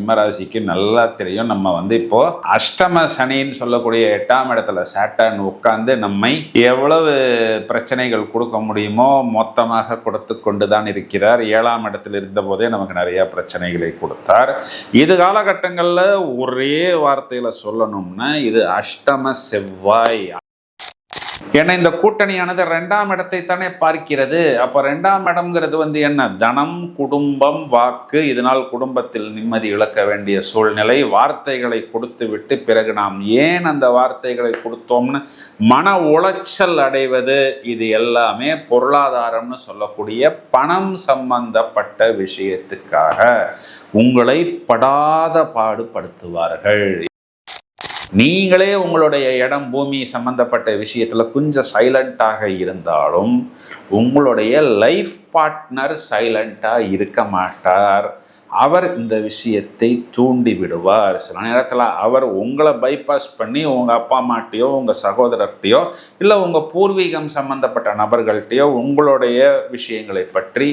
சிம்மராசிக்கு நல்லா தெரியும். நம்ம இப்போ அஷ்டம சனின்னு சொல்லக்கூடிய 8ஆம் இடத்துல சாட்டர்ன் உட்கார்ந்து நம்மை எவ்வளவு பிரச்சனைகள் கொடுக்க முடியுமோ மொத்தமாக கொடுத்து கொண்டுதான் இருக்கிறார். 7ஆம் இடத்தில் இருந்த போதே நமக்கு நிறைய பிரச்சனைகளை கொடுத்தார். இது காலகட்டங்களில் ஒரே வார்த்தையில சொல்லணும்னா இது அஷ்டம செவ்வாய். ஏன்னா இந்த கூட்டணியானது 2ஆம் இடத்தை தானே பார்க்கிறது. அப்போ 2ஆம் இடம்ங்கிறது என்ன? தனம், குடும்பம், வாக்கு. இதனால் குடும்பத்தில் நிம்மதி இழக்க வேண்டிய சூழ்நிலை. வார்த்தைகளை கொடுத்து விட்டு பிறகு நாம் ஏன் அந்த வார்த்தைகளை கொடுத்தோம்னு மன உளைச்சல் அடைவது, இது எல்லாமே பொருளாதாரம்னு சொல்லக்கூடிய பணம் சம்பந்தப்பட்ட விஷயத்துக்காக உங்களை படாத பாடுபடுத்துவார்கள். நீங்களே உங்களுடைய இடம் பூமி சம்பந்தப்பட்ட விஷயத்துல கொஞ்சம் சைலண்டாக இருந்தாலும் உங்களுடைய லைஃப் பார்ட்னர் சைலண்டா இருக்க மாட்டார். அவர் இந்த விஷயத்தை தூண்டி விடுவார். சில நேரத்தில் அவர் உங்களை பைபாஸ் பண்ணி உங்கள் அப்பா அம்மாட்டையோ உங்கள் சகோதரர்கிட்டையோ இல்லை உங்கள் பூர்வீகம் சம்பந்தப்பட்ட நபர்கள்ட்டையோ உங்களுடைய விஷயங்களை பற்றி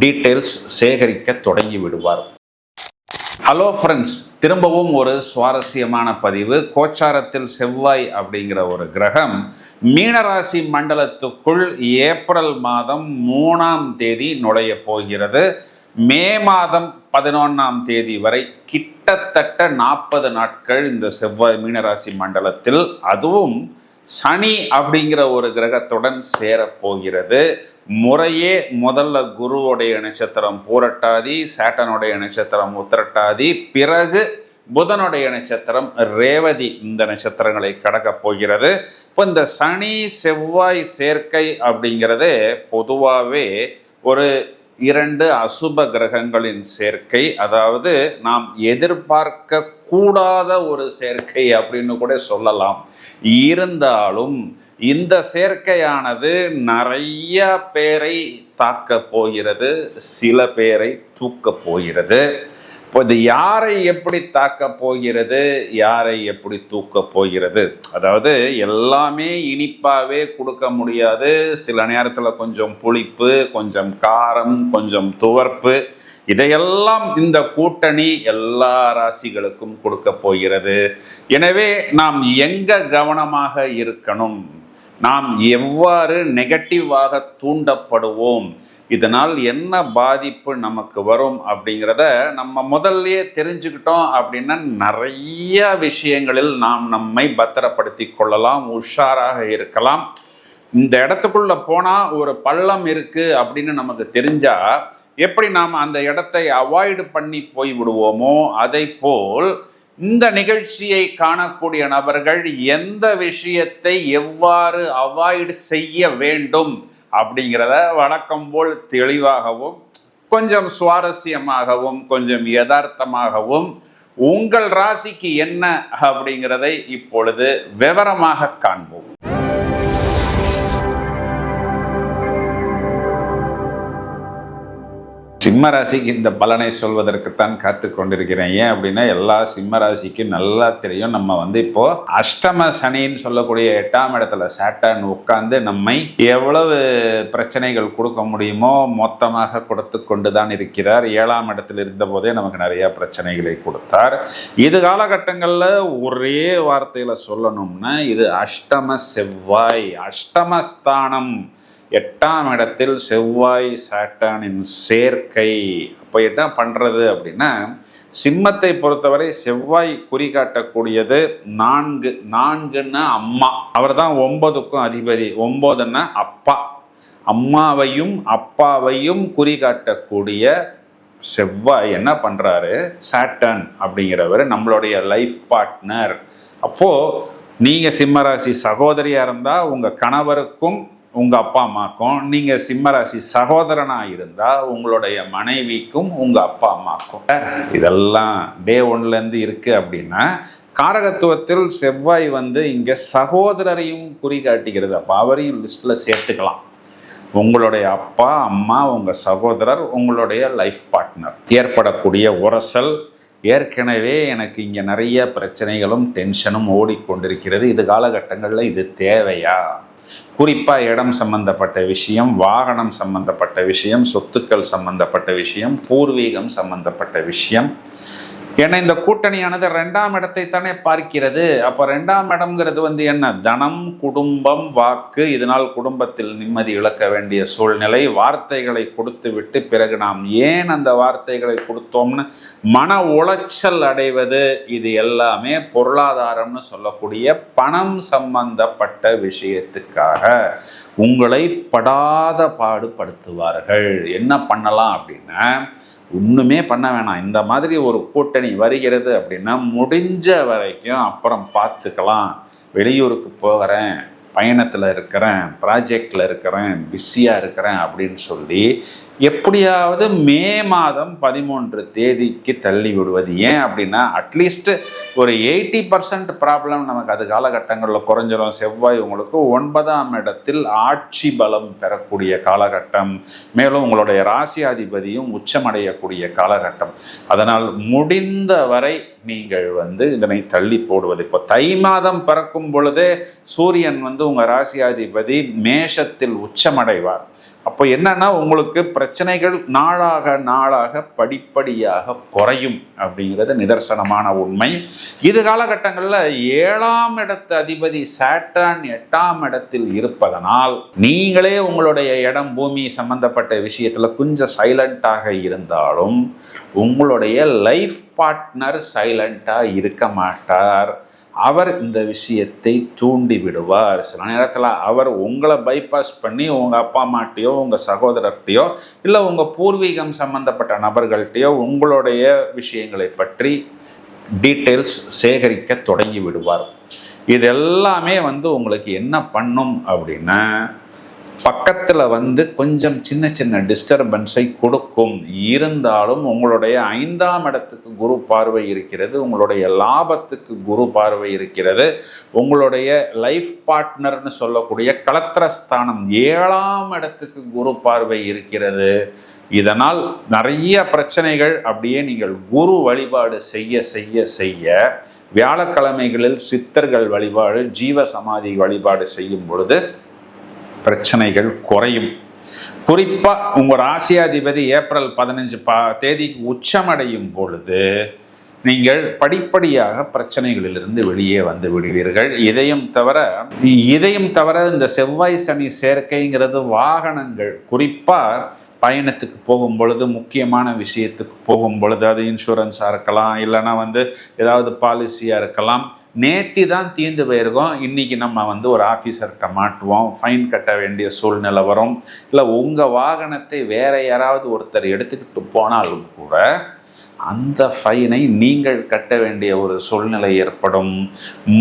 டீட்டெயில்ஸ் சேகரிக்க தொடங்கி விடுவார். ஹலோ ஃப்ரெண்ட்ஸ், திரும்பவும் ஒரு சுவாரஸ்யமான பதிவு. கோச்சாரத்தில் செவ்வாய் அப்படிங்கிற ஒரு கிரகம் மீனராசி மண்டலத்துக்குள் ஏப்ரல் மாதம் 3ஆம் தேதி நுழைய போகிறது. மே மாதம் 11ஆம் தேதி வரை கிட்டத்தட்ட 40 நாட்கள் இந்த செவ்வாய் மீனராசி மண்டலத்தில், அதுவும் சனி அப்படிங்கிற ஒரு கிரகத்துடன் சேரப்போகிறது. முறையே முதல்ல குருவுடைய நட்சத்திரம் பூரட்டாதி, சாட்டனுடைய நட்சத்திரம் உத்திரட்டாதி, பிறகு புதனுடைய நட்சத்திரம் ரேவதி. இந்த நட்சத்திரங்களை கடக்கப் போகிறது. இப்போ இந்த சனி செவ்வாய் சேர்க்கை அப்படிங்கிறதே பொதுவாகவே ஒரு 2 அசுப கிரகங்களின் சேர்க்கை, அதாவது நாம் எதிர்பார்க்க கூடாத ஒரு சேர்க்கை அப்படின்னு கூட சொல்லலாம். இருந்தாலும் இந்த சேர்க்கையானது நிறைய பேரை தாக்க போகிறது, சில பேரை தூக்க போகிறது. இப்போ இது யாரை எப்படி தாக்க போகிறது, யாரை எப்படி தூக்க போகிறது? அதாவது எல்லாமே இனிப்பாவே கொடுக்க முடியாது. சில நேரத்தில் கொஞ்சம் புளிப்பு, கொஞ்சம் காரம், கொஞ்சம் துவர்ப்பு, இதையெல்லாம் இந்த கூட்டணி எல்லா ராசிகளுக்கும் கொடுக்க போகிறது. எனவே நாம் எங்க கவனமாக இருக்கணும், நாம் எவ்வாறு நெகட்டிவாக தூண்டப்படுவோம், இதனால் என்ன பாதிப்பு நமக்கு வரும் அப்படிங்கிறத நம்ம முதல்லயே தெரிஞ்சுக்கிட்டோம் அப்படின்னா நிறைய விஷயங்களில் நாம் நம்மை பத்திரப்படுத்தி கொள்ளலாம், உஷாராக இருக்கலாம். இந்த இடத்துக்குள்ள போனா ஒரு பள்ளம் இருக்கு அப்படின்னு நமக்கு தெரிஞ்சா எப்படி நாம் அந்த இடத்தை அவாய்டு பண்ணி போய் விடுவோமோ, அதை போல் இந்த நிகழ்ச்சியை காணக்கூடிய நபர்கள் எந்த விஷயத்தை எவ்வாறு அவாய்டு செய்ய வேண்டும் அப்படிங்கிறத வழக்கம் போல் தெளிவாகவும் கொஞ்சம் சுவாரஸ்யமாகவும் கொஞ்சம் யதார்த்தமாகவும் உங்கள் ராசிக்கு என்ன அப்படிங்கிறதை இப்பொழுது விவரமாக காண்போம். சிம்ம ராசிக்கு இந்த பலனை சொல்வதற்குத்தான் காத்து கொண்டிருக்கிறேன். ஏன் அப்படின்னா எல்லா சிம்ம ராசிக்கு நல்லா தெரியும். நம்ம இப்போ அஷ்டம சனின்னு சொல்லக்கூடிய 8ஆம் இடத்துல சாட்டர்ன் உட்கார்ந்து நம்மை எவ்வளவு பிரச்சனைகள் கொடுக்க முடியுமோ மொத்தமாக கொடுத்து கொண்டுதான் இருக்கிறார். 7ஆம் இடத்தில் இருந்த போதே நமக்கு நிறைய பிரச்சனைகளை கொடுத்தார். இது காலகட்டங்களில் ஒரே வார்த்தையில சொல்லணும்னா இது அஷ்டம செவ்வாய், அஷ்டமஸ்தானம், 8ஆம் இடத்தில் செவ்வாய் சாட்டர்னின் சேர்க்கை. அப்போ என்ன பண்ணுறது அப்படின்னா, சிம்மத்தை பொறுத்தவரை செவ்வாய் குறிகாட்டக்கூடியது 4ன்னா அம்மா. அவர் தான் 9க்கும் அதிபதி. 9ன்னா அப்பா. அம்மாவையும் அப்பாவையும் குறிகாட்டக்கூடிய செவ்வாய் என்ன பண்ணுறாரு, சாட்டர்ன் அப்படிங்கிறவர் நம்மளுடைய லைஃப் பார்ட்னர். அப்போது நீங்கள் சிம்மராசி சகோதரியாக இருந்தால் உங்கள் கணவருக்கும் உங்கள் அப்பா அம்மாக்கும், நீங்கள் சிம்மராசி சகோதரனாக இருந்தால் உங்களுடைய மனைவிக்கும் உங்கள் அப்பா அம்மாக்கும். இதெல்லாம் டே 1லேருந்து இருக்குது அப்படின்னா காரகத்துவத்தில் செவ்வாய் இங்கே சகோதரரையும் குறிகாட்டுகிறது. அப்போ அவரையும் லிஸ்ட்டில் சேர்த்துக்கலாம். உங்களுடைய அப்பா அம்மா, உங்கள் சகோதரர், உங்களுடைய லைஃப் பார்ட்னர். ஏற்படக்கூடிய உரசல், ஏற்கனவே எனக்கு இங்கே நிறைய பிரச்சனைகளும் டென்ஷனும் ஓடிக்கொண்டிருக்கிறது, இது காலகட்டங்களில் இது தேவையா? குறிப்பாக இடம் சம்பந்தப்பட்ட விஷயம், வாகனம் சம்பந்தப்பட்ட விஷயம், சொத்துக்கள் சம்பந்தப்பட்ட விஷயம், பூர்வீகம் சம்பந்தப்பட்ட விஷயம், ஏன்னா இந்த கூட்டணியானது 2ஆம் இடத்தை தானே பார்க்கிறது. அப்போ 2ஆம் இடம்ங்கிறது என்ன? தனம், குடும்பம், வாக்கு. இதனால் குடும்பத்தில் நிம்மதி இழக்க வேண்டிய சூழ்நிலை. வார்த்தைகளை கொடுத்து விட்டு பிறகு நாம் ஏன் அந்த வார்த்தைகளை கொடுத்தோம்னு மன உளைச்சல் அடைவது, இது எல்லாமே பொருளாதாரம்னு சொல்லக்கூடிய பணம் சம்பந்தப்பட்ட விஷயத்துக்காக உங்களை படாத பாடுபடுத்துவார்கள். என்ன பண்ணலாம் அப்படின்னா, ஒன்றுமே பண்ண வேணாம். இந்த மாதிரி ஒரு கூட்டணி வருகிறது அப்படின்னா முடிஞ்ச வரைக்கும் அப்புறம் பார்த்துக்கலாம், வெளியூருக்கு போகிறேன், பயணத்தில் இருக்கிறேன், ப்ராஜெக்டில் இருக்கிறேன், பிஸியாக இருக்கிறேன் அப்படின்னு சொல்லி எப்படியாவது மே மாதம் 13 தேதிக்கு தள்ளி விடுவது. ஏன் அப்படின்னா அட்லீஸ்ட் ஒரு 80% ப்ராப்ளம் நமக்கு அது காலகட்டங்களில் குறைஞ்சிடும். செவ்வாய் உங்களுக்கு 9ஆம் இடத்தில் ஆட்சி பலம் பெறக்கூடிய காலகட்டம், மேலும் உங்களுடைய ராசியாதிபதியும் உச்சமடையக்கூடிய காலகட்டம். அதனால் முடிந்த வரை நீங்கள் இதனை தள்ளி போடுவது. இப்போ தை மாதம் பிறக்கும் பொழுதே சூரியன் உங்கள் ராசியாதிபதி மேஷத்தில் உச்சமடைவார். அப்போ என்னன்னா உங்களுக்கு பிரச்சனைகள் நாளாக நாளாக படிப்படியாக குறையும் அப்படிங்கிறது நிதர்சனமான உண்மை. இது காலகட்டங்களில் 7ஆம் இடத்து அதிபதி சாட்டர்ன் 8ஆம் இடத்தில் இருப்பதனால் நீங்களே உங்களுடைய இடம் பூமி சம்பந்தப்பட்ட விஷயத்தில் கொஞ்சம் சைலண்டாக இருந்தாலும் உங்களுடைய லைஃப் பார்ட்னர் சைலண்டாக இருக்க மாட்டார். அவர் இந்த விஷயத்தை தூண்டி விடுவார். சில நேரத்தில் அவர் உங்களை பைபாஸ் பண்ணி உங்கள் அப்பா அம்மாட்டையோ உங்கள் சகோதரர்கிட்டையோ இல்லை உங்கள் பூர்வீகம் சம்பந்தப்பட்ட நபர்கள்ட்டையோ உங்களுடைய விஷயங்களை பற்றி டீட்டெயில்ஸ் சேகரிக்க தொடங்கி விடுவார். இது எல்லாமே உங்களுக்கு என்ன பண்ணும் அப்படின்னா பக்கத்தில் கொஞ்சம் சின்ன சின்ன டிஸ்டர்பன்ஸை கொடுக்கும். இருந்தாலும் உங்களுடைய 5ஆம் இடத்துக்கு குரு பார்வை இருக்கிறது, உங்களுடைய லாபத்துக்கு குரு பார்வை இருக்கிறது, உங்களுடைய லைஃப் பார்ட்னர்னு சொல்லக்கூடிய களத்திரஸ்தானம் 7ஆம் இடத்துக்கு குரு பார்வை இருக்கிறது. இதனால் நிறைய பிரச்சனைகள் அப்படியே நீங்கள் குரு வழிபாடு செய்ய செய்ய செய்ய வியாழக்கிழமைகளில் சித்தர்கள் வழிபாடு, ஜீவ சமாதி வழிபாடு செய்யும் பொழுது பிரச்சனைகள் குறையும். குறிப்பாக உங்கள் ராசியாதிபதி ஏப்ரல் 15 தேதிக்கு உச்சமடையும் பொழுது நீங்கள் படிப்படியாக பிரச்சனைகளிலிருந்து வெளியே வந்து விடுவீர்கள். இதையும் தவிர இந்த செவ்வாய் சனி சேர்க்கைங்கிறது வாகனங்கள், குறிப்பாக பயணத்துக்கு போகும் பொழுது, முக்கியமான விஷயத்துக்கு போகும் பொழுது, அது இன்சூரன்ஸாக இருக்கலாம், இல்லைன்னா ஏதாவது பாலிசியாக இருக்கலாம். நேற்று தான் தீர்ந்து போயிருக்கோம், இன்றைக்கி நம்ம ஒரு ஆஃபீஸர்கிட்ட மாட்டுவோம், ஃபைன் கட்ட வேண்டிய சூழ்நிலை வரும். இல்லை உங்கள் வாகனத்தை வேற யாராவது ஒருத்தர் எடுத்துக்கிட்டு போனாலும் கூட அந்த ஃபைனை நீங்கள் கட்ட வேண்டிய ஒரு சூழ்நிலை ஏற்படும்.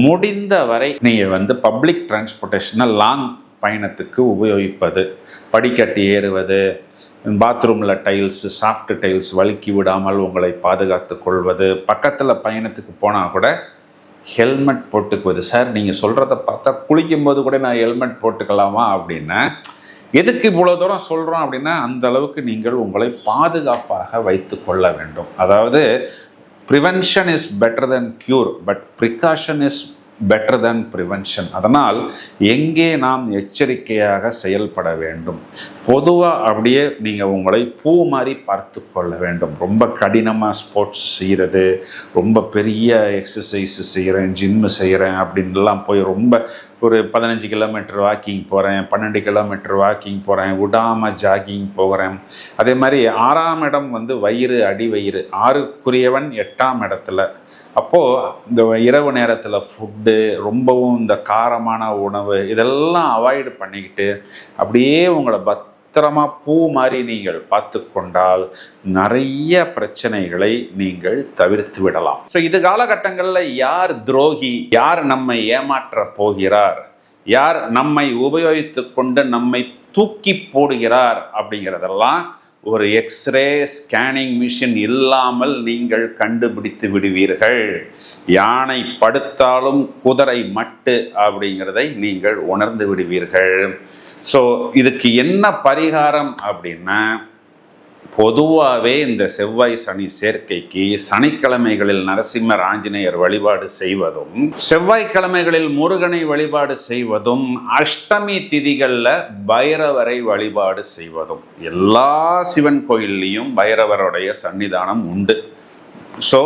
முடிந்த வரை நீங்கள் பப்ளிக் டிரான்ஸ்போர்ட்டேஷனை லாங் பயணத்துக்கு உபயோகிப்பது, படிக்கட்டு ஏறுவது, பாத்ரூமில் டைல்ஸ், சாஃப்ட் டைல்ஸ் வழுக்கி விடாமல் உங்களை பாதுகாத்து கொள்வது, பக்கத்தில் பயணத்துக்கு போனால் கூட ஹெல்மெட் போட்டுக்குவது. சார் நீங்கள் சொல்கிறத பார்த்தா குளிக்கும்போது கூட நான் ஹெல்மெட் போட்டுக்கலாமா அப்படின்னா, எதுக்கு இவ்வளோ தூரம் சொல்கிறோம் அப்படின்னா அந்த அளவுக்கு நீங்கள் உங்களை பாதுகாப்பாக வைத்து கொள்ள வேண்டும். அதாவது prevention is better then cure, but precaution is better then prevention. அதனால் எங்கே நாம் எச்சரிக்கையாக செயல்பட வேண்டும். பொதுவாக அப்படியே நீங்கள் உங்களை பூ மாதிரி பார்த்து கொள்ள வேண்டும். ரொம்ப கடினமாக ஸ்போர்ட்ஸ் செய்கிறது, ரொம்ப பெரிய எக்ஸசைஸ் செய்கிறேன், ஜிம்மு செய்கிறேன் அப்படின்லாம் போய் ரொம்ப ஒரு 15 கிலோமீட்டர் வாக்கிங் போகிறேன், 12 கிலோமீட்டர் வாக்கிங் போகிறேன், விடாமல் ஜாகிங் போகிறேன். அதே மாதிரி 6ஆம் இடம் வயிறு, அடி வயிறு, 6க்குரியவன் 8ஆம் இடத்துல. அப்போது இந்த இரவு நேரத்தில் ஃபுட்டு, ரொம்பவும் இந்த காரமான உணவு இதெல்லாம் அவாய்டு பண்ணிக்கிட்டு அப்படியே உங்களை பத்திரமா பூ மாதிரி நீங்கள் பார்த்து கொண்டால் நிறைய பிரச்சனைகளை நீங்கள் தவிர்த்து விடலாம். ஸோ இது காலகட்டங்களில் யார் துரோகி, யார் நம்மை ஏமாற்ற போகிறார், யார் நம்மை உபயோகித்து கொண்டு நம்மை தூக்கி போடுகிறார் அப்படிங்கிறதெல்லாம் ஒரு எக்ஸ்ரே ஸ்கேனிங் மிஷின் இல்லாமல் நீங்கள் கண்டுபிடித்து விடுவீர்கள். யானை படுத்தாலும் குதிரை மட்டு அப்படிங்கிறதை நீங்கள் உணர்ந்து விடுவீர்கள். ஸோ இதுக்கு என்ன பரிகாரம் அப்படின்னா, பொதுவாகவே இந்த செவ்வாய் சனி சேர்க்கைக்கு சனிக்கிழமைகளில் நரசிம்மர் ஆஞ்சநேயர் வழிபாடு செய்வதும், செவ்வாய்க்கிழமைகளில் முருகனை வழிபாடு செய்வதும், அஷ்டமி திதிகளில் பைரவரை வழிபாடு செய்வதும். எல்லா சிவன் கோயில்லையும் பைரவருடைய சன்னிதானம் உண்டு. ஸோ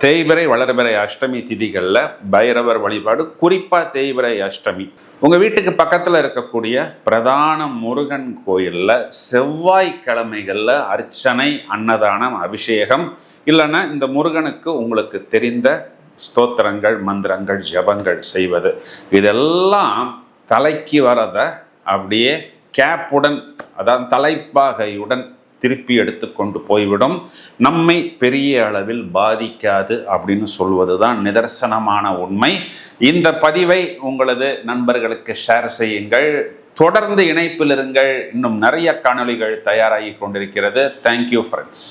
தேய்பிறை வளர்பிறை அஷ்டமி திதிகளில் பைரவர் வழிபாடு, குறிப்பாக தேய்பிறை அஷ்டமி உங்கள் வீட்டுக்கு பக்கத்தில் இருக்கக்கூடிய பிரதான முருகன் கோயிலில் செவ்வாய்க்கிழமைகளில் அர்ச்சனை, அன்னதானம், அபிஷேகம், இல்லைன்னா இந்த முருகனுக்கு உங்களுக்கு தெரிந்த ஸ்தோத்திரங்கள், மந்திரங்கள், ஜபங்கள் செய்வது, இதெல்லாம் தலைக்கு வரதை அப்படியே கேப்புடன், அதாவது தலைப்பாகையுடன் திருப்பி எடுத்து கொண்டு போய்விடும். நம்மை பெரிய அளவில் பாதிக்காது அப்படின்னு சொல்வது தான் நிதர்சனமான உண்மை. இந்த பதிவை உங்களது நண்பர்களுக்கு ஷேர் செய்யுங்கள். தொடர்ந்து இணைப்பில் இருங்கள். இன்னும் நிறைய காணொளிகள் தயாராகி கொண்டிருக்கிறது. Thank you friends.